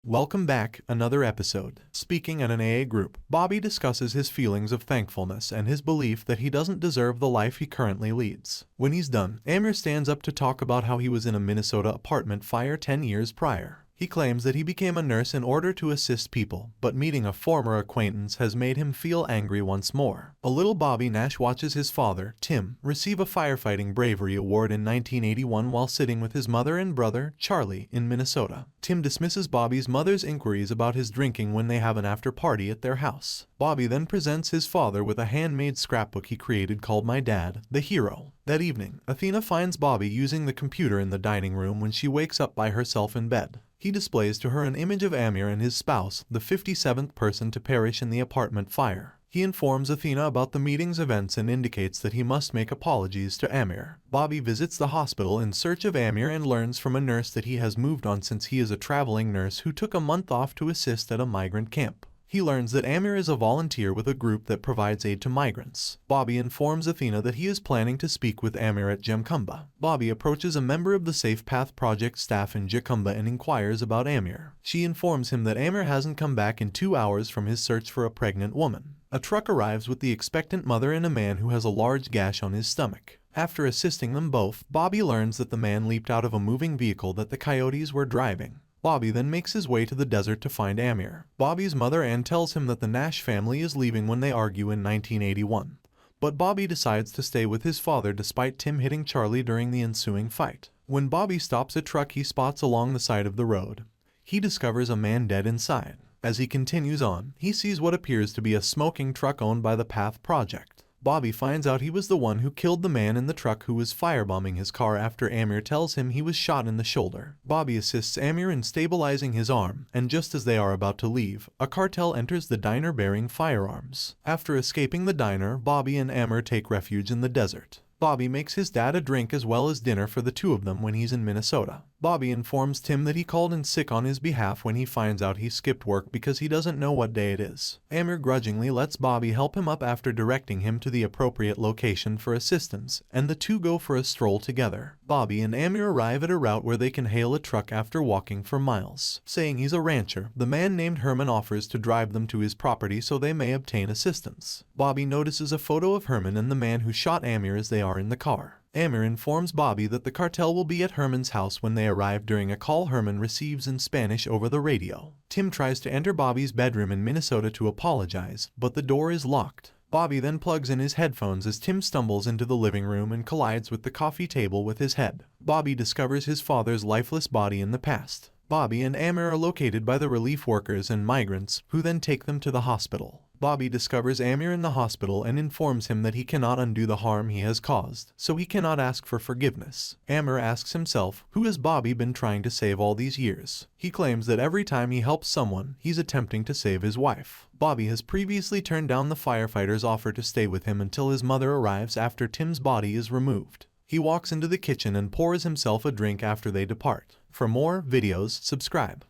Welcome back, another episode. Speaking at an AA group, Bobby discusses his feelings of thankfulness and his belief that he doesn't deserve the life he currently leads. When he's done, Amir stands up to talk about how he was in a Minnesota apartment fire 10 years prior. He claims that he became a nurse in order to assist people, but meeting a former acquaintance has made him feel angry once more. A little Bobby Nash watches his father, Tim, receive a firefighting bravery award in 1981 while sitting with his mother and brother, Charlie, in Minnesota. Tim dismisses Bobby's mother's inquiries about his drinking when they have an after-party at their house. Bobby then presents his father with a handmade scrapbook he created called My Dad, the Hero. That evening, Athena finds Bobby using the computer in the dining room when she wakes up by herself in bed. He displays to her an image of Amir and his spouse, the 57th person to perish in the apartment fire. He informs Athena about the meeting's events and indicates that he must make apologies to Amir. Bobby visits the hospital in search of Amir and learns from a nurse that he has moved on since he is a traveling nurse who took a month off to assist at a migrant camp. He learns that Amir is a volunteer with a group that provides aid to migrants. Bobby informs Athena that he is planning to speak with Amir at Jacumba. Bobby approaches a member of the Safe Path Project staff in Jacumba and inquires about Amir. She informs him that Amir hasn't come back in 2 hours from his search for a pregnant woman. A truck arrives with the expectant mother and a man who has a large gash on his stomach. After assisting them both, Bobby learns that the man leaped out of a moving vehicle that the coyotes were driving. Bobby then makes his way to the desert to find Amir. Bobby's mother Ann tells him that the Nash family is leaving when they argue in 1981. But Bobby decides to stay with his father despite Tim hitting Charlie during the ensuing fight. When Bobby stops a truck he spots along the side of the road, he discovers a man dead inside. As he continues on, he sees what appears to be a smoking truck owned by the Path Project. Bobby finds out he was the one who killed the man in the truck who was firebombing his car after Amir tells him he was shot in the shoulder. Bobby assists Amir in stabilizing his arm, and just as they are about to leave, a cartel enters the diner bearing firearms. After escaping the diner, Bobby and Amir take refuge in the desert. Bobby makes his dad a drink as well as dinner for the two of them when he's in Minnesota. Bobby informs Tim that he called in sick on his behalf when he finds out he skipped work because he doesn't know what day it is. Amir grudgingly lets Bobby help him up after directing him to the appropriate location for assistance, and the two go for a stroll together. Bobby and Amir arrive at a route where they can hail a truck after walking for miles. Saying he's a rancher, the man named Herman offers to drive them to his property so they may obtain assistance. Bobby notices a photo of Herman and the man who shot Amir as they are in the car. Amir informs Bobby that the cartel will be at Herman's house when they arrive during a call Herman receives in Spanish over the radio. Tim tries to enter Bobby's bedroom in Minnesota to apologize, but the door is locked. Bobby then plugs in his headphones as Tim stumbles into the living room and collides with the coffee table with his head. Bobby discovers his father's lifeless body in the past. Bobby and Amir are located by the relief workers and migrants, who then take them to the hospital. Bobby discovers Amir in the hospital and informs him that he cannot undo the harm he has caused, so he cannot ask for forgiveness. Amir asks himself, who has Bobby been trying to save all these years? He claims that every time he helps someone, he's attempting to save his wife. Bobby has previously turned down the firefighter's offer to stay with him until his mother arrives after Tim's body is removed. He walks into the kitchen and pours himself a drink after they depart. For more videos, subscribe.